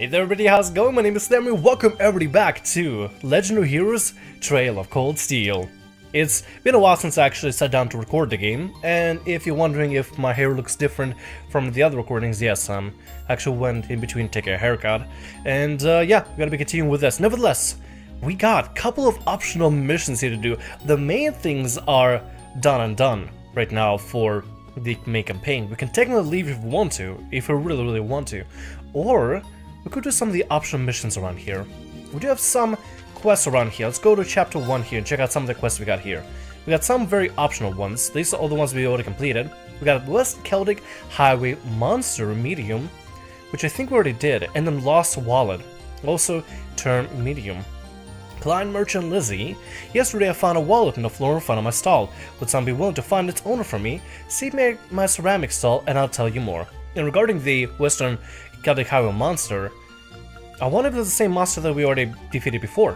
Hey there everybody, how's it going? My name is Thamriyell. Welcome everybody back to Legendary Heroes Trail of Cold Steel. It's been a while since I actually sat down to record the game, and if you're wondering if my hair looks different from the other recordings, yes, actually went in between to take a haircut, and yeah, we're gonna be continuing with this. Nevertheless, we got a couple of optional missions here to do. The main things are done right now for the main campaign. We can technically leave if we want to, if we really want to, or we could do some of the optional missions around here. We do have some quests around here. Let's go to chapter 1 here and check out some of the quests we got here. We got some very optional ones. These are all the ones we already completed. We got West Celtic Highway Monster Medium, which I think we already did, and then Lost Wallet, also term medium. Client Merchant Lizzie. Yesterday I found a wallet on the floor in front of my stall. Would someone be willing to find its owner for me? See my ceramic stall and I'll tell you more. And regarding the Western Celtic Highway Monster, I wonder if it's the same monster that we already defeated before.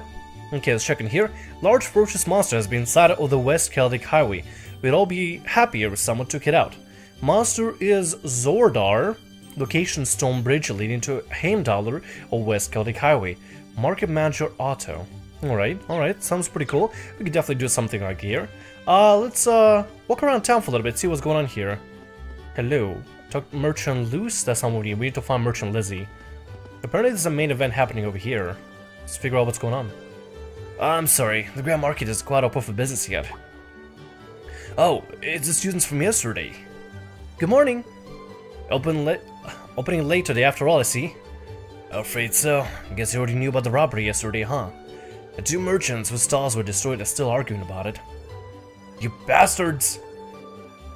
Okay, let's check in here. Large ferocious monster has been sighted on the West Celtic Highway. We'd all be happier if someone took it out. Monster is Zordar. Location Stone Bridge leading to Heimdallr or West Celtic Highway. Market Manager Otto. Alright, sounds pretty cool. We could definitely do something like here. Let's walk around town for a little bit, see what's going on here. Hello. Talk Merchant Luce? That's not what we need to find Merchant Lizzie. Apparently there's a main event happening over here. Let's figure out what's going on. I'm sorry, the Grand Market is quite open for business yet. Oh, it's the students from yesterday. Good morning. Opening late today after all, I see. Afraid so. I guess you already knew about the robbery yesterday, huh? The two merchants whose stalls were destroyed are still arguing about it. You bastards!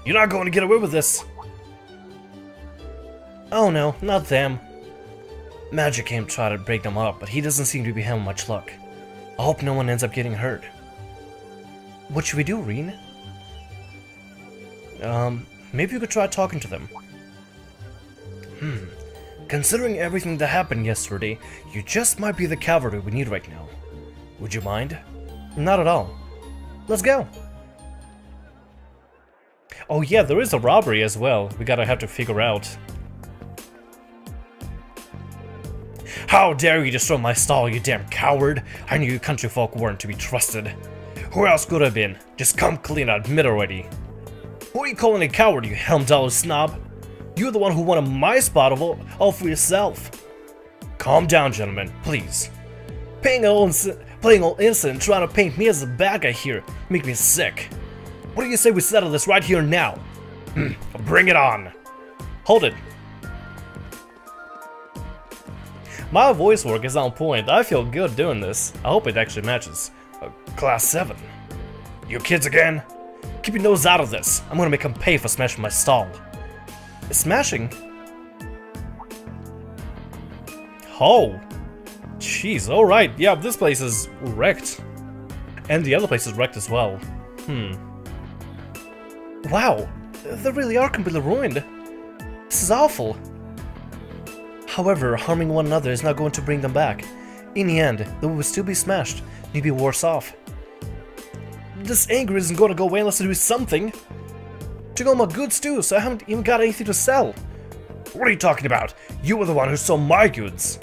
You're not going to get away with this! Oh no, not them. Magic came to try to break them up, but he doesn't seem to be having much luck. I hope no one ends up getting hurt. What should we do, Rean? Maybe we could try talking to them. Considering everything that happened yesterday, you just might be the cavalry we need right now. Would you mind? Not at all. Let's go! Oh yeah, there is a robbery as well. We gotta have to figure out. How dare you destroy my stall, you damn coward! I knew you country folk weren't to be trusted. Who else could have been? Just come clean and admit already. Who are you calling a coward, you helm-dollar snob? You're the one who wanted my spot all for yourself. Calm down, gentlemen, please. Playing all innocent, trying to paint me as the bad guy here, make me sick. What do you say we settle this right here now? Bring it on. Hold it. My voice work is on point. I feel good doing this. I hope it actually matches. Class 7. You kids again? Keep your nose out of this. I'm gonna make them pay for smashing my stall. Smashing? Oh. Jeez, alright. Yeah, this place is wrecked. And the other place is wrecked as well. Wow. They really are completely ruined. This is awful. However, harming one another is not going to bring them back. In the end, they will still be smashed, maybe worse off. This anger isn't going to go away unless I do something. Took all my goods too, so I haven't even got anything to sell. What are you talking about? You were the one who sold my goods.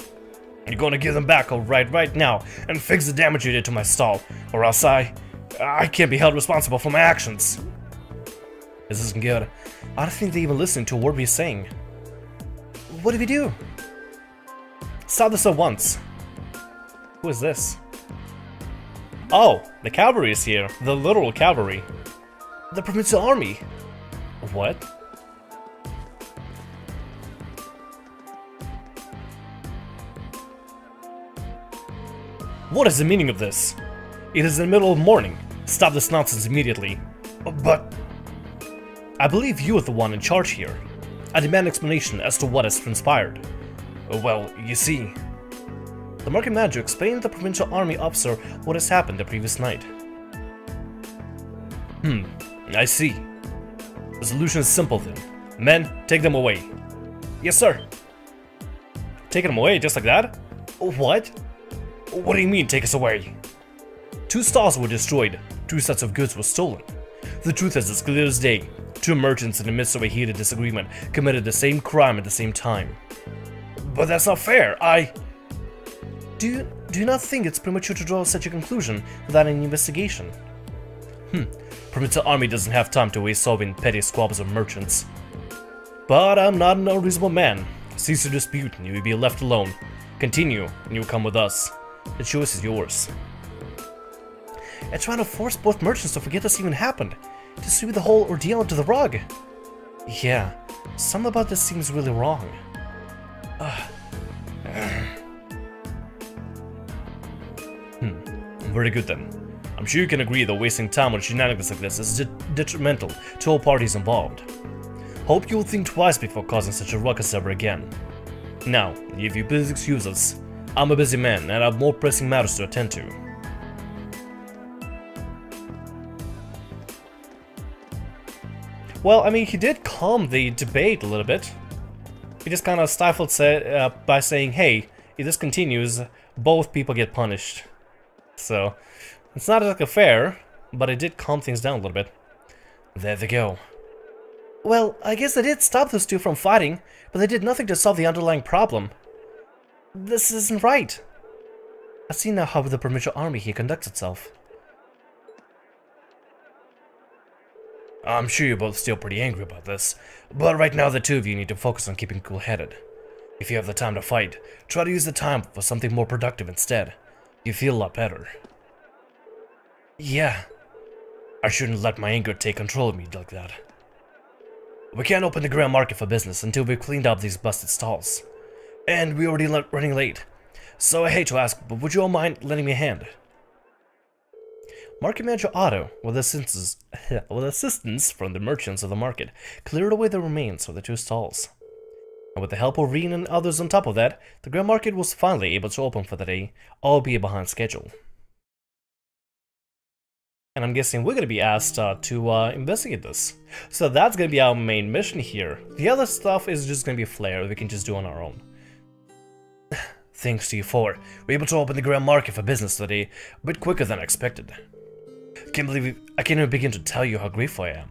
You're going to give them back right now and fix the damage you did to my stall, or else I can't be held responsible for my actions. This isn't good. I don't think they even listen to a word we're saying. What do we do? Stop this at once. Who is this? Oh, the cavalry is here. The literal cavalry. The provincial army. What? What is the meaning of this? It is in the middle of morning. Stop this nonsense immediately. But I believe you are the one in charge here. I demand explanation as to what has transpired. Well, you see, the market manager explained to the provincial army officer what has happened the previous night. I see. The solution is simple then. Men, take them away. Yes, sir. Taking them away just like that? What? What do you mean, take us away? 2 stalls were destroyed. 2 sets of goods were stolen. The truth is as clear as day. 2 merchants in the midst of a heated disagreement committed the same crime at the same time. But that's not fair, Do you not think it's premature to draw such a conclusion without any investigation? Provincial army doesn't have time to waste solving petty squabbles of merchants. But I'm not an unreasonable man. Cease your dispute and you will be left alone. Continue and you will come with us. The choice is yours. And trying to force both merchants to forget this even happened, to sweep the whole ordeal into the rug. Yeah, something about this seems really wrong. Very good then. I'm sure you can agree that wasting time on shenanigans like this is detrimental to all parties involved. Hope you'll think twice before causing such a ruckus ever again. Now, if you please excuse us, I'm a busy man and I have more pressing matters to attend to. Well, I mean, he did calm the debate a little bit. He just kind of stifled by saying, hey, if this continues, both people get punished. So, it's not exactly fair, but it did calm things down a little bit. There they go. Well, I guess they did stop those two from fighting, but they did nothing to solve the underlying problem. This isn't right. I see now how the provincial army here conducts itself. I'm sure you're both still pretty angry about this, but right now the two of you need to focus on keeping cool-headed. If you have the time to fight, try to use the time for something more productive instead. You feel a lot better. Yeah. I shouldn't let my anger take control of me like that. We can't open the ground market for business until we've cleaned up these busted stalls. And we're already running late. So I hate to ask, but would you all mind lending me a hand? Market Manager Otto, with assistance from the merchants of the market, cleared away the remains of the two stalls. And with the help of Rean and others on top of that, the ground market was finally able to open for the day, albeit behind schedule. And I'm guessing we're going to be asked to investigate this. So that's going to be our main mission here. The other stuff is just going to be a flair we can just do on our own. Thanks to you four, we're able to open the ground market for business today a bit quicker than expected. I can't even begin to tell you how grateful I am.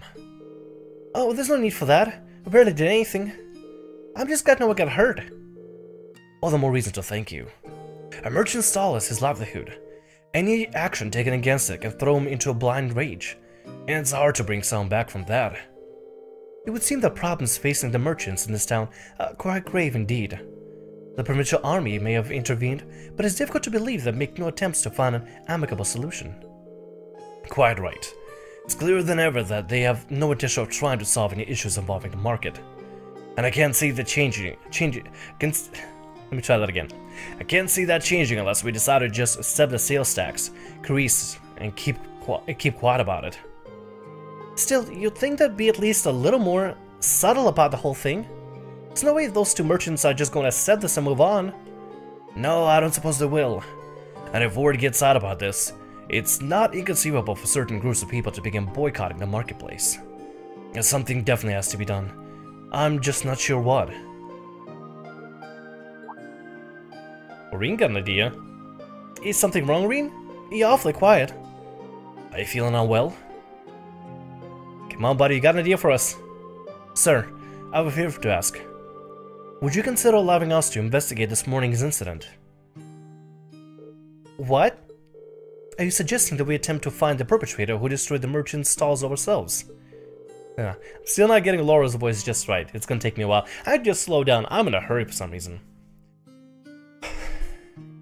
Oh, there's no need for that. I barely did anything. I'm just glad no one got hurt. All the more reason to thank you. A merchant's stall is his livelihood. Any action taken against it can throw him into a blind rage, and it's hard to bring someone back from that. It would seem that problems facing the merchants in this town are quite grave indeed. The provincial army may have intervened, but it's difficult to believe they make no attempts to find an amicable solution. Quite right. It's clearer than ever that they have no intention of trying to solve any issues involving the market. And I can't see that changing. Let me try that again. I can't see that changing unless we decide to just accept the sales tax, increase, and keep quiet about it. Still, you'd think they'd be at least a little more subtle about the whole thing. There's no way those two merchants are just going to accept this and move on. No, I don't suppose they will. And if word gets out about this, it's not inconceivable for certain groups of people to begin boycotting the marketplace. And something definitely has to be done. I'm just not sure what. Rean got an idea. Is something wrong, Rean? You're awfully quiet. Are you feeling unwell? Come on, buddy, you got an idea for us? Sir, I have a favor to ask. Would you consider allowing us to investigate this morning's incident? What? Are you suggesting that we attempt to find the perpetrator who destroyed the merchant's stalls ourselves? I'm still not getting Laura's voice just right. It's gonna take me a while. I'd just slow down. I'm in a hurry for some reason.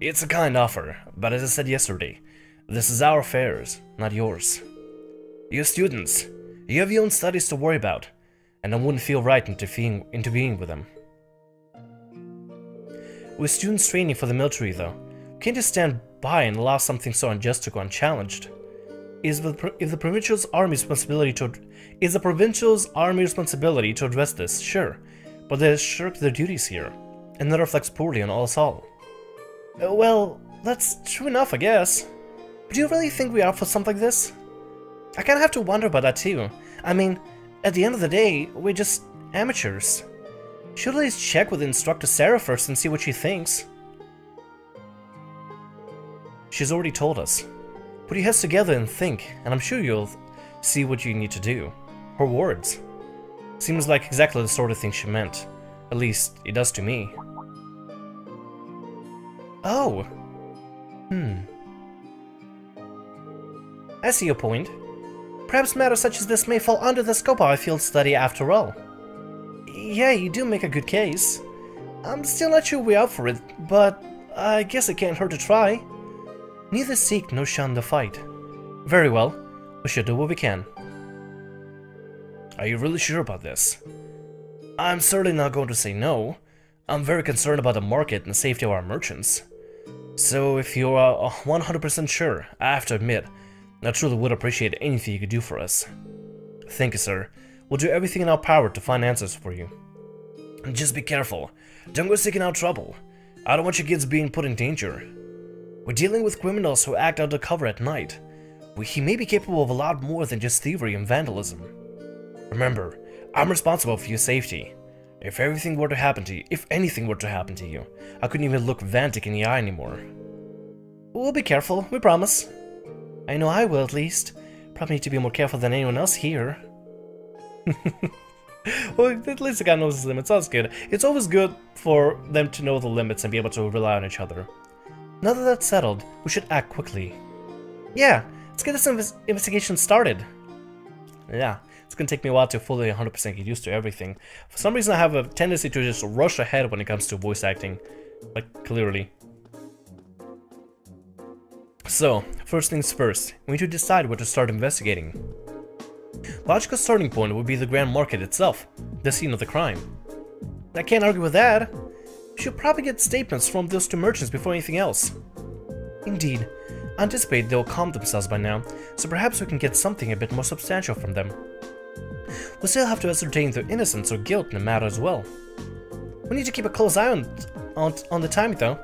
It's a kind offer, but as I said yesterday, this is our affairs, not yours. You students, you have your own studies to worry about, and I wouldn't feel right intervening with them. With students training for the military, though, we can't just stand by and allow something so unjust to go unchallenged. Is the provincial's army responsibility to address this? Sure, but they shirk their duties here, and that reflects poorly on us all. Well, that's true enough, I guess. But do you really think we are for something like this? I kinda have to wonder about that too. I mean, at the end of the day, we're just amateurs. Should at least check with Instructor Sarah first and see what she thinks. She's already told us. Put your heads together and think, and I'm sure you'll see what you need to do. Her words. Seems like exactly the sort of thing she meant. At least, it does to me. Oh. I see your point. Perhaps matters such as this may fall under the scope of our field study after all. Yeah, you do make a good case. I'm still not sure we're up for it, but I guess it can't hurt to try. Neither seek nor shun the fight. Very well, we should do what we can. Are you really sure about this? I'm certainly not going to say no. I'm very concerned about the market and the safety of our merchants. So if you're 100% sure, I have to admit, I truly would appreciate anything you could do for us. Thank you, sir. We'll do everything in our power to find answers for you. And just be careful. Don't go seeking out trouble. I don't want your kids being put in danger. We're dealing with criminals who act under cover at night. He may be capable of a lot more than just thievery and vandalism. Remember, I'm responsible for your safety. If anything were to happen to you, I couldn't even look Vantic in the eye anymore. We'll be careful, we promise. I know I will, at least. Probably need to be more careful than anyone else here. Well, at least the guy knows his limits, that's good. It's always good for them to know the limits and be able to rely on each other. Now that that's settled, we should act quickly. Yeah, let's get this investigation started. Yeah, it's gonna take me a while to fully 100% get used to everything. For some reason I have a tendency to just rush ahead when it comes to voice acting. Like, clearly. So, first things first, we need to decide where to start investigating. Logical starting point would be the Grand Market itself, the scene of the crime. I can't argue with that. We should probably get statements from those two merchants before anything else. Indeed, I anticipate they'll calm themselves by now, so perhaps we can get something a bit more substantial from them. We'll still have to ascertain their innocence or guilt in the matter as well. We need to keep a close eye on the timing though.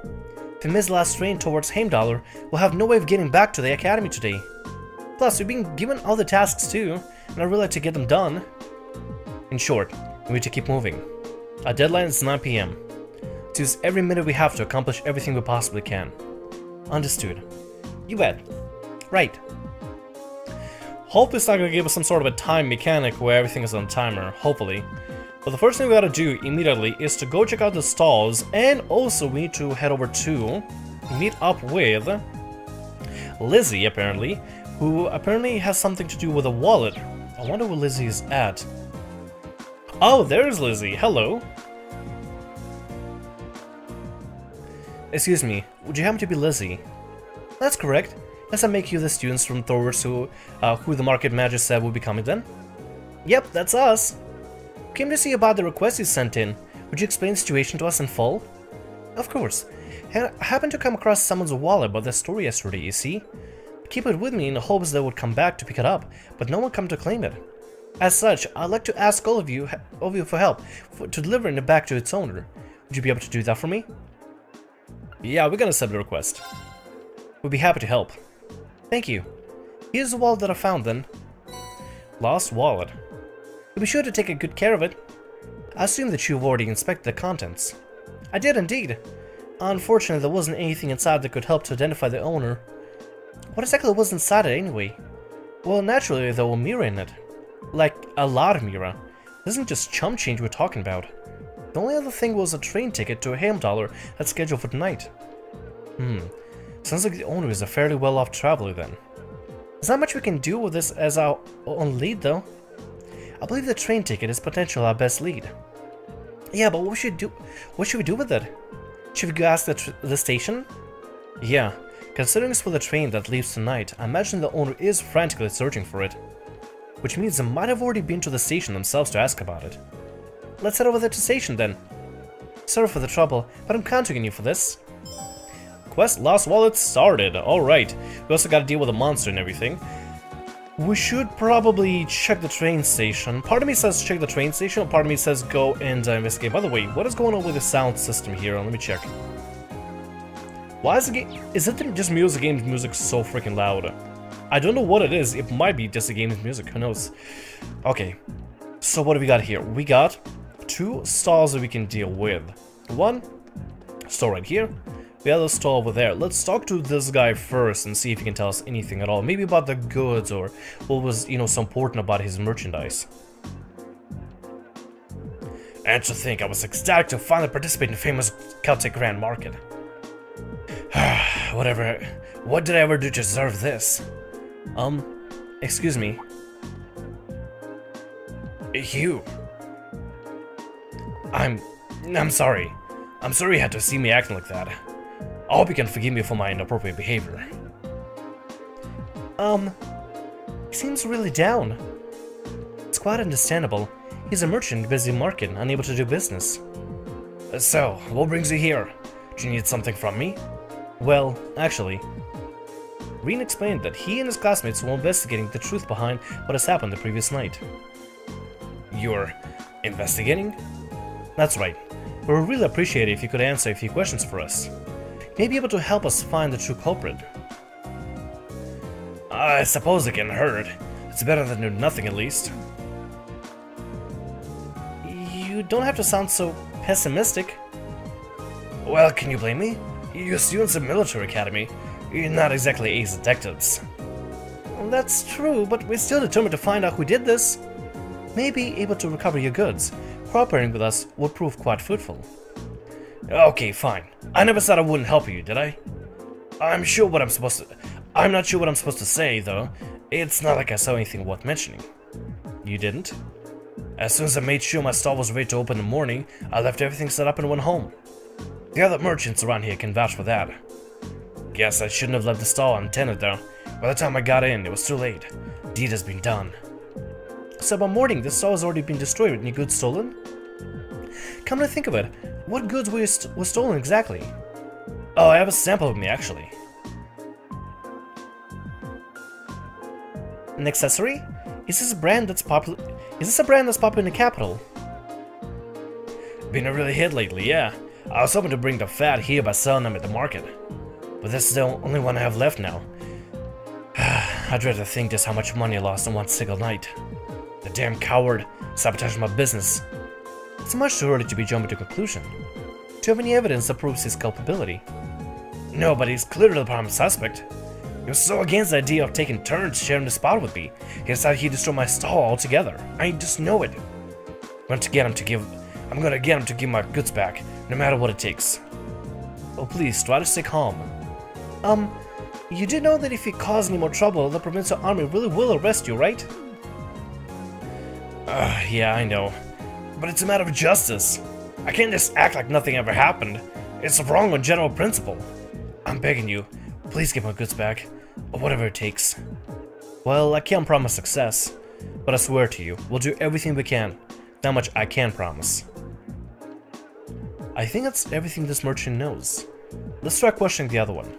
If we miss the last train towards Heimdallr, we'll have no way of getting back to the academy today. Plus, we've been given all the tasks too, and I really like to get them done. In short, we need to keep moving. Our deadline is 9 PM. Let's use every minute we have to accomplish everything we possibly can. Understood. You bet. Right. Hope it's not gonna give us some sort of a time mechanic where everything is on timer, hopefully. But the first thing we gotta do immediately is to go check out the stalls, and also we need to head over to meet up with Lizzie, apparently, who apparently has something to do with a wallet. I wonder where Lizzie is at. Oh, there's Lizzie. Hello. Excuse me, would you happen to be Lizzie? That's correct. Does that make you the students from Thors who the market manager said would be coming then? Yep, that's us. Came to see about the request you sent in. Would you explain the situation to us in full? Of course. I happened to come across someone's wallet about the story yesterday, you see? Keep it with me in the hopes they would come back to pick it up, but no one come to claim it. As such, I'd like to ask all of you for help to delivering it back to its owner. Would you be able to do that for me? Yeah, we're gonna send the request. We'd be happy to help. Thank you. Here's the wallet that I found then. Lost wallet. You'll be sure to take good care of it. I assume that you've already inspected the contents. I did indeed. Unfortunately, there wasn't anything inside that could help to identify the owner. What exactly was inside it anyway? Well, naturally there were mirror in it. Like, a lot of mirror. This isn't just chump change we're talking about. The only other thing was a train ticket to Heimdallr that's scheduled for tonight. Sounds like the owner is a fairly well-off traveler then. There's not much we can do with this as our own lead though. I believe the train ticket is potentially our best lead. Yeah, but what should we do with it? Should we go ask the station? Yeah, considering it's for the train that leaves tonight, I imagine the owner is frantically searching for it. Which means they might have already been to the station themselves to ask about it. Let's head over there to the station then. Sorry for the trouble, but I'm counting on you for this. Quest Lost Wallet started. Alright, we also gotta deal with a monster and everything. We should probably check the train station. Part of me says check the train station, part of me says go and investigate. By the way, what is going on with the sound system here? Let me check. Why is the game... Is it just me or is the game's music so freaking loud? I don't know what it is. It might be just the game's music. Who knows? Okay. So what do we got here? We got 2 stalls that we can deal with. One stall right here. The other stall over there. Let's talk to this guy first and see if he can tell us anything at all. Maybe about the goods or what was, you know, so important about his merchandise. And to think, I was ecstatic to finally participate in the famous Celtic Grand Market. Whatever. What did I ever do to deserve this? Excuse me. You. I'm sorry. I'm sorry you had to see me acting like that. I hope you can forgive me for my inappropriate behavior. He seems really down. It's quite understandable. He's a merchant, busy market, unable to do business. So, what brings you here? Do you need something from me? Well, actually, Rean explained that he and his classmates were investigating the truth behind what has happened the previous night. You're investigating? That's right. We would really appreciate it if you could answer a few questions for us. You may be able to help us find the true culprit. I suppose it can hurt. It's better than do nothing, at least. You don't have to sound so pessimistic. Well, can you blame me? You're students of Military Academy. You're not exactly ace detectives. Well, that's true, but we're still determined to find out who did this. Maybe able to recover your goods. Cooperating with us would prove quite fruitful. Okay, fine. I never said I wouldn't help you, did I? I'm not sure what I'm supposed to say, though. It's not like I saw anything worth mentioning. You didn't? As soon as I made sure my stall was ready to open in the morning, I left everything set up and went home. The other merchants around here can vouch for that. Guess I shouldn't have left the stall untended, though. By the time I got in, it was too late. Deed has been done. So by morning, the stall has already been destroyed with any goods stolen? Come to think of it, what goods were stolen exactly? Oh, I have a sample with me, actually. An accessory? Is this a brand that's popular in the capital? Been a really hit lately, yeah. I was hoping to bring the fat here by selling them at the market. But this is the only one I have left now. I dread to think just how much money I lost in one single night. The damn coward sabotaged my business. It's much too early to be jumping to conclusion. Do you have any evidence that proves his culpability? No, but he's clearly the prime suspect. He was so against the idea of taking turns sharing the spot with me, he decided he'd destroy my stall altogether. I just know it. I'm gonna get him to give my goods back, no matter what it takes. Oh, please, try to stay calm. You do know that if you cause any more trouble, the provincial army really will arrest you, right? Yeah, I know. But it's a matter of justice. I can't just act like nothing ever happened. It's wrong on general principle. I'm begging you, please give my goods back, or whatever it takes. Well, I can't promise success, but I swear to you, we'll do everything we can. That much I can promise. I think that's everything this merchant knows. Let's try questioning the other one.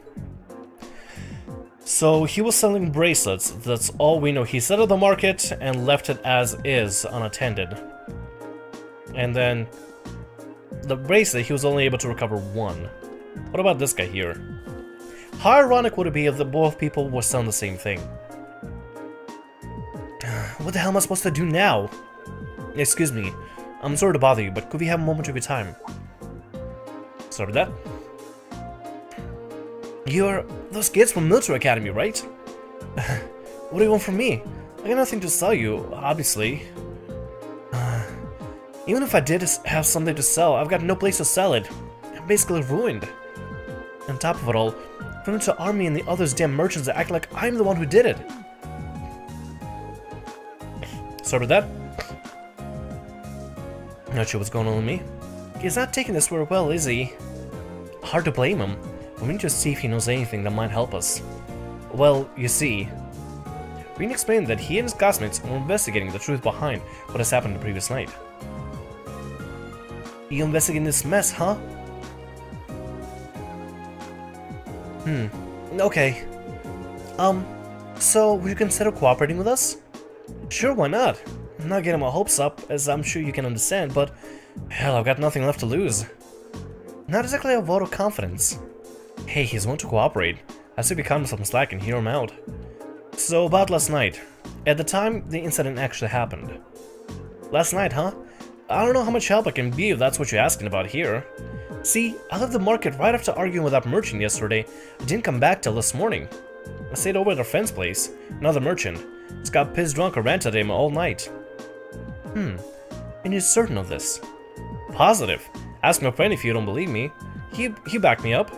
So he was selling bracelets, that's all we know. He set up the market and left it as is, unattended. And then the bracelet, he was only able to recover one. What about this guy here? How ironic would it be if both people were selling the same thing? What the hell am I supposed to do now? Excuse me, I'm sorry to bother you, but could we have a moment of your time? Sorry about that. You're those kids from Military Academy, right? What do you want from me? I got nothing to sell you, obviously. Even if I did have something to sell, I've got no place to sell it. I'm basically ruined. On top of it all, the provincial army and the others damn merchants act like I'm the one who did it. Sorry about that. Not sure what's going on with me. He's not taking this very well, is he? Hard to blame him. We need to see if he knows anything that might help us. Well, you see, Rean explained that he and his classmates were investigating the truth behind what has happened the previous night. You investigating this mess, huh? Okay. So would you consider cooperating with us? Sure, why not? I'm not getting my hopes up, as I'm sure you can understand, but hell, I've got nothing left to lose. Not exactly a vote of confidence. Hey, he's willing to cooperate. I see we cut him some slack and hear him out. So about last night. At the time the incident actually happened. Last night, huh? I don't know how much help I can be if that's what you're asking about here. See, I left the market right after arguing with that merchant yesterday. I didn't come back till this morning. I stayed over at our friend's place, another merchant. Just got pissed drunk or ranted at him all night. And you're certain of this? Positive. Ask my friend if you don't believe me. He backed me up.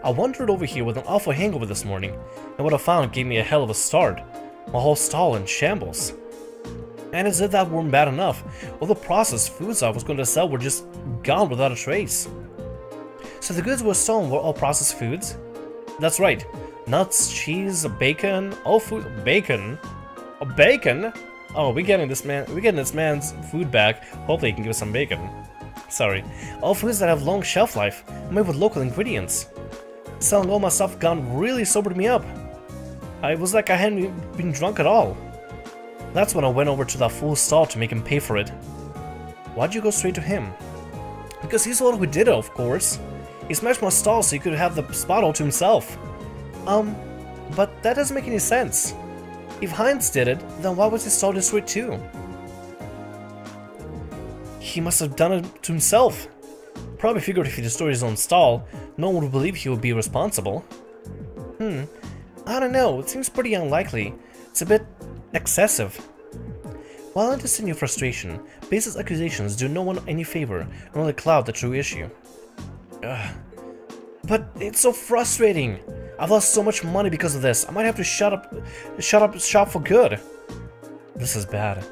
I wandered over here with an awful hangover this morning, and what I found gave me a hell of a start. My whole stall in shambles. And as if that weren't bad enough, all the processed foods I was going to sell were just gone without a trace. So the goods were stolen were all processed foods? That's right. Nuts, cheese, bacon, all food. Bacon? Bacon? Oh, we're getting this man's food back. Hopefully he can give us some bacon. Sorry. All foods that have long shelf life, made with local ingredients. Selling all my stuff gone really sobered me up. It was like I hadn't been drunk at all. That's when I went over to that fool's stall to make him pay for it. Why'd you go straight to him? Because he's the one who did it, of course. He smashed my stall so he could have the spot all to himself. But that doesn't make any sense. If Heinz did it, then why was his stall destroyed too? He must have done it to himself. Probably figured if he destroyed his own stall, no one would believe he would be responsible. I don't know, it seems pretty unlikely. It's a bit excessive. While I understand your frustration, baseless accusations do no one any favor and only cloud the true issue. But it's so frustrating. I've lost so much money because of this. I might have to shut up shop for good. This is bad.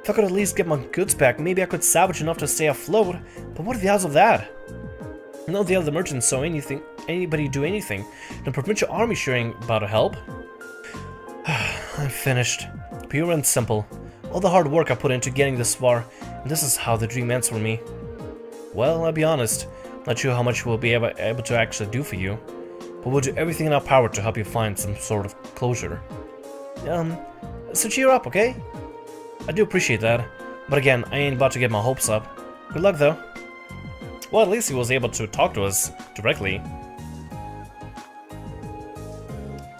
If I could at least get my goods back, maybe I could salvage enough to stay afloat. But what are the odds of that? None of the other merchants saw anybody do anything. The provincial army sharing about to help. I'm finished. Pure and simple. All the hard work I put into getting this far, and this is how the dream ends for me. Well, I'll be honest. Not sure how much we'll be able to actually do for you, but we'll do everything in our power to help you find some sort of closure. So cheer up, okay? I do appreciate that, but again, I ain't about to get my hopes up. Good luck, though. Well, at least he was able to talk to us directly.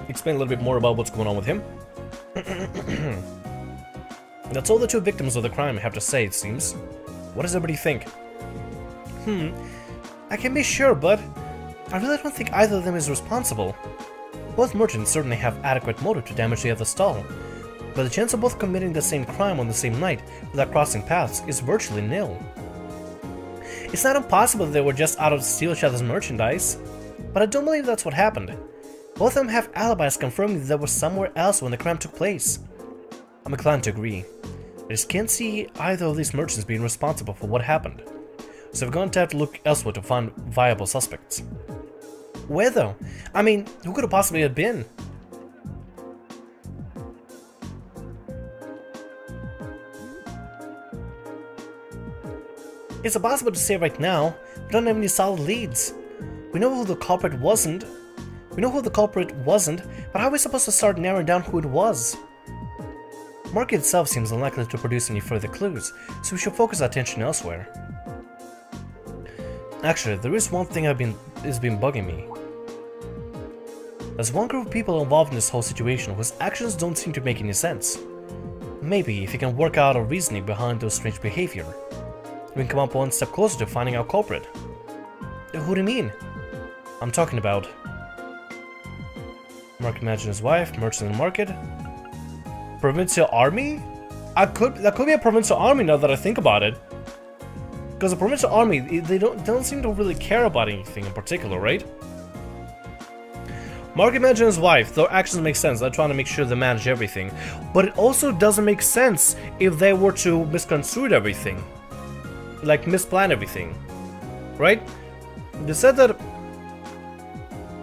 Explain a little bit more about what's going on with him. That's all the two victims of the crime have to say, it seems. What does everybody think? I can be sure, but I really don't think either of them is responsible. Both merchants certainly have adequate motive to damage the other stall, but the chance of both committing the same crime on the same night without crossing paths is virtually nil. It's not impossible that they were just out to steal each other's merchandise, but I don't believe that's what happened. Both of them have alibis confirming that they were somewhere else when the crime took place. I'm inclined to agree. I just can't see either of these merchants being responsible for what happened. So we're going to have to look elsewhere to find viable suspects. Where though? I mean, who could it possibly have been? It's impossible to say right now. We don't have any solid leads. We know who the culprit wasn't. But how are we supposed to start narrowing down who it was? The market itself seems unlikely to produce any further clues, so we should focus our attention elsewhere. Actually, there is one thing has been bugging me. There's one group of people involved in this whole situation whose actions don't seem to make any sense. Maybe if you can work out a reasoning behind their strange behavior, we can come up one step closer to finding our culprit. Who do you mean? I'm talking about Market Manager and his wife, merchant in the market, provincial army? That could be a provincial army now that I think about it. Because the provincial army, they don't seem to really care about anything in particular, right? Market Manager and his wife, their actions make sense. They're trying to make sure they manage everything. But it also doesn't make sense if they were to misconstrue everything. Like, misplan everything. Right? They said that...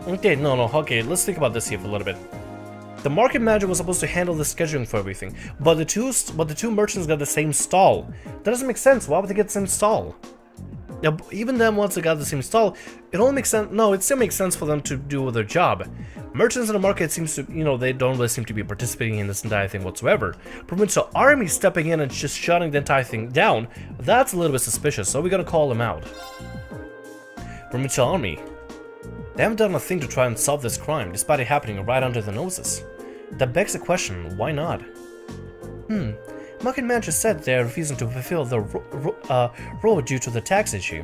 Okay, okay, let's think about this here for a little bit. The market manager was supposed to handle the scheduling for everything, but the two merchants got the same stall. That doesn't make sense. Why would they get the same stall? Now, even then, once they got the same stall, it only makes sense. No, it still makes sense for them to do their job. Merchants in the market seems to, they don't really seem to be participating in this entire thing whatsoever. Provincial army stepping in and just shutting the entire thing down, that's a little bit suspicious, so we're gonna call them out. Provincial army. They haven't done a thing to try and solve this crime, despite it happening right under their noses. That begs the question, why not? Market manager said they are refusing to fulfill their role due to the tax issue,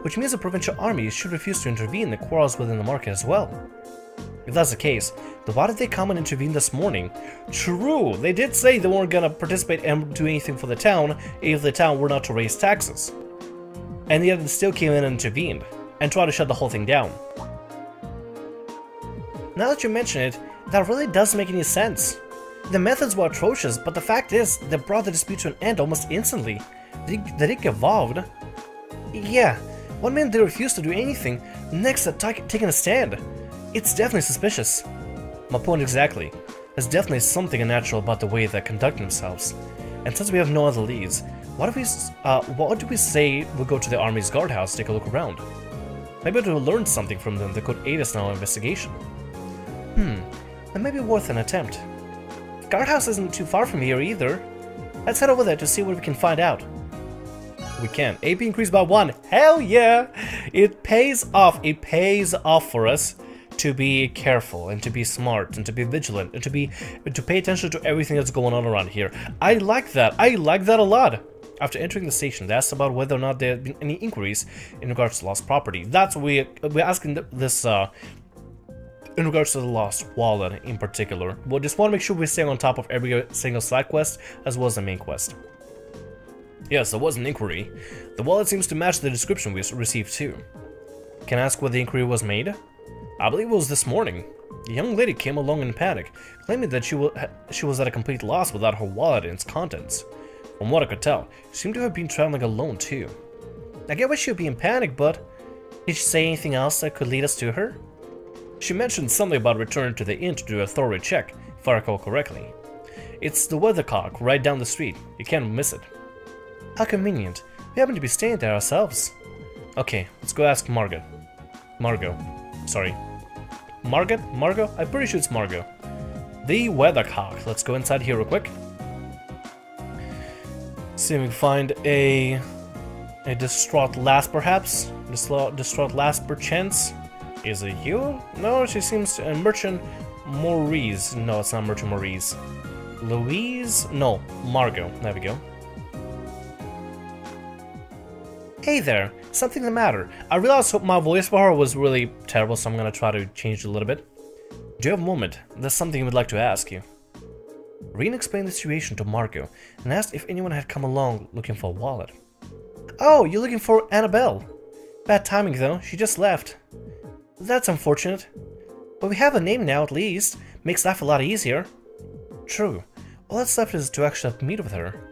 which means the provincial army should refuse to intervene in the quarrels within the market as well. If that's the case, then why did they come and intervene this morning? True, they did say they weren't gonna participate and do anything for the town if the town were not to raise taxes. And yet they still came in and intervened, and tried to shut the whole thing down. Now that you mention it, that really doesn't make any sense. The methods were atrocious, but the fact is, they brought the dispute to an end almost instantly. The Rick evolved. Yeah, one minute they refused to do anything, next they're taking a stand. It's definitely suspicious. My point exactly. There's definitely something unnatural about the way they conduct themselves. And since we have no other leads, what do we say we go to the Army's guardhouse to take a look around? Maybe we'll learn something from them that could aid us in our investigation. That may be worth an attempt. Guardhouse isn't too far from here either. Let's head over there to see what we can find out. We can. AP increased by 1. Hell yeah! It pays off. It pays off for us to be careful and to be smart and to be vigilant and to pay attention to everything that's going on around here. I like that. I like that a lot. After entering the station, they asked about whether or not there had been any inquiries in regards to lost property. That's what we're asking this in regards to the lost wallet in particular. We'll just want to make sure we stay on top of every single side quest as well as the main quest. Yes, there was an inquiry. The wallet seems to match the description we received too. Can I ask where the inquiry was made? I believe it was this morning. A young lady came along in panic, claiming that she was at a complete loss without her wallet and its contents. From what I could tell, she seemed to have been traveling alone too. I get why she would be in panic, but did she say anything else that could lead us to her? She mentioned something about returning to the inn to do a thorough check, if I recall correctly. It's the weathercock right down the street. You can't miss it. How convenient. We happen to be staying there ourselves. Okay, let's go ask Margot. Sorry. Margot? I'm pretty sure it's Margot. The weathercock. Let's go inside here real quick. See if we can find a distraught lass, perhaps? Distraught lass, perchance? Is it you? No, she seems to... Merchant Maurice. No, it's not Merchant Maurice. Louise? No, Margot. There we go. Hey there, something the matter. I realized my voice for her was really terrible, so I'm gonna try to change it a little bit. Do you have a moment? There's something I would like to ask you. Rean explained the situation to Margot and asked if anyone had come along looking for a wallet. Oh, you're looking for Annabelle. Bad timing though, she just left. That's unfortunate. But we have a name now at least. Makes life a lot easier. True. All that's left is to actually meet with her.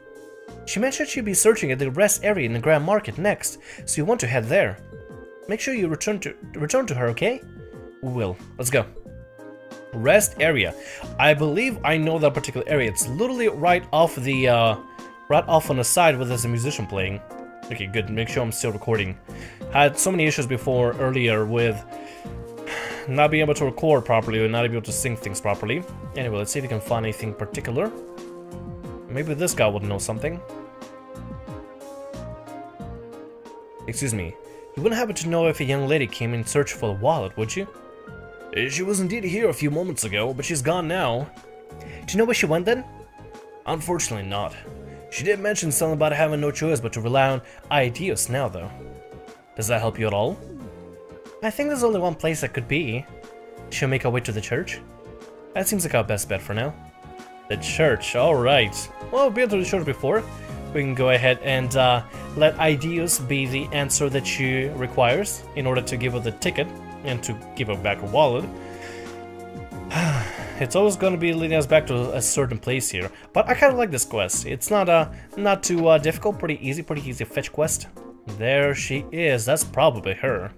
She mentioned she'd be searching at the rest area in the Grand Market next, so you want to head there. Make sure you return to her, okay? We will. Let's go. Rest area. I believe I know that particular area. It's literally right off the right off on the side where there's a musician playing. Okay, good. Make sure I'm still recording. I had so many issues before earlier with not being able to record properly or not able to sing things properly. Anyway, let's see if we can find anything particular. Maybe this guy would know something. Excuse me. You wouldn't happen to know if a young lady came in search for the wallet, would you? She was indeed here a few moments ago, but she's gone now. Do you know where she went then? Unfortunately not. She did mention something about having no choice but to rely on ideas now though. Does that help you at all? I think there's only one place that could be. She'll make her way to the church. That seems like our best bet for now. The church, alright. Well, we've been to the church before. We can go ahead and let ideas be the answer that she requires in order to give her the ticket and to give her back her wallet. It's always going to be leading us back to a certain place here, but I kind of like this quest. It's not too difficult, pretty easy fetch quest. There she is. That's probably her.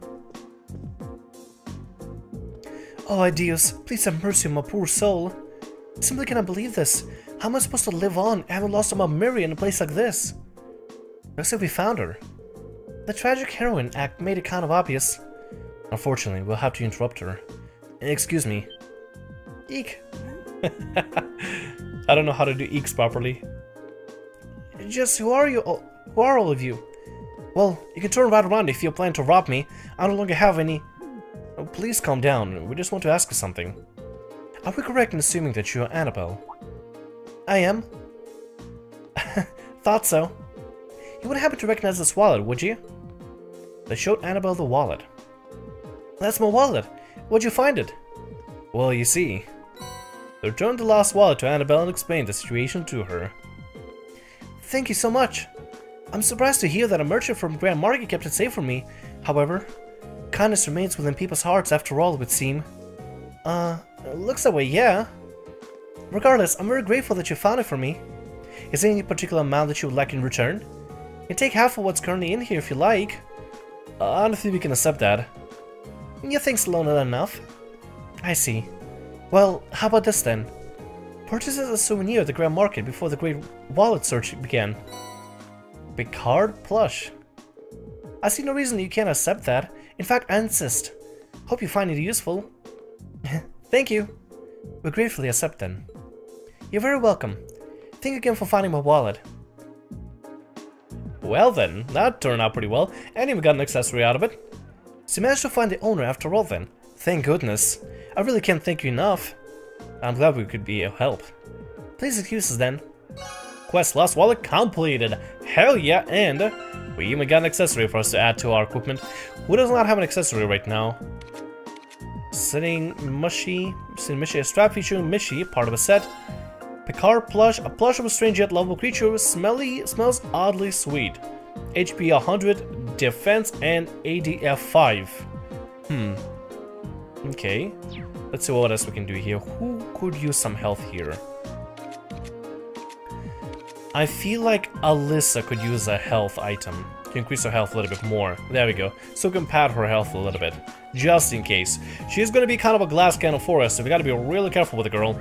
Oh, ideas, please have mercy on my poor soul. I simply cannot believe this. How am I supposed to live on, having lost my Mary in a place like this? Looks like we found her. The tragic heroine act made it kind of obvious. Unfortunately, we'll have to interrupt her. Excuse me. Eek. I don't know how to do eeks properly. Just who are you? Who are all of you? Well, you can turn right around if you plan to rob me. I no longer have any. Oh, please calm down. We just want to ask you something. Are we correct in assuming that you are Annabelle? I am. Thought so. You wouldn't happen to recognize this wallet, would you? They showed Annabelle the wallet. That's my wallet. Where'd you find it? Well, you see. They returned the lost wallet to Annabelle and explained the situation to her. Thank you so much. I'm surprised to hear that a merchant from Grand Market kept it safe from me. However, kindness remains within people's hearts after all, it would seem. Looks that way, yeah. Regardless, I'm very grateful that you found it for me. Is there any particular amount that you would like in return? You can take half of what's currently in here if you like. I don't think we can accept that. You think's low enough? I see. Well, how about this then? Purchase as a souvenir at the Grand Market before the Great Wallet Search began. Picard plush. I see no reason you can't accept that. In fact, I insist. Hope you find it useful. Thank you. We gratefully accept then. You're very welcome. Thank you again for finding my wallet. Well then, that turned out pretty well, and even got an accessory out of it. So you managed to find the owner after all then. Thank goodness. I really can't thank you enough. I'm glad we could be of help. Please excuse us then. Quest lost wallet completed. Hell yeah, and we even got an accessory for us to add to our equipment. Who does not have an accessory right now? Sitting Mushy, a strap featuring Mishy, part of a set. Picard plush, a plush of a strange yet lovable creature, smells oddly sweet. HP 100, defense, and ADF 5. Okay. Let's see what else we can do here. Who could use some health here? I feel like Alyssa could use a health item to increase her health a little bit more. There we go. So we can pad her health a little bit, just in case. She's gonna be kind of a glass cannon for us, so we gotta be really careful with the girl.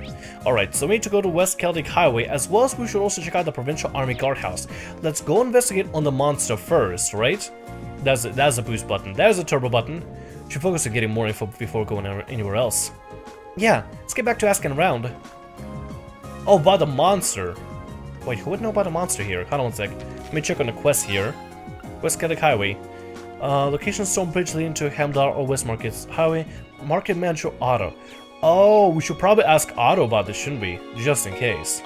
Alright, so we need to go to West Celtic Highway, as well as we should also check out the Provincial Army Guardhouse. Let's go investigate on the monster first, right? That's a boost button. There's a turbo button. Should focus on getting more info before going anywhere else. Yeah, let's get back to asking around. Oh, about the monster. Wait, who would know about a monster here? Hold on one sec. Let me check on the quest here. West Celtic Highway. Location Stone Bridge leading to Hamdar or West Market Highway. Market Manager Otto. Oh, we should probably ask Otto about this, shouldn't we? Just in case.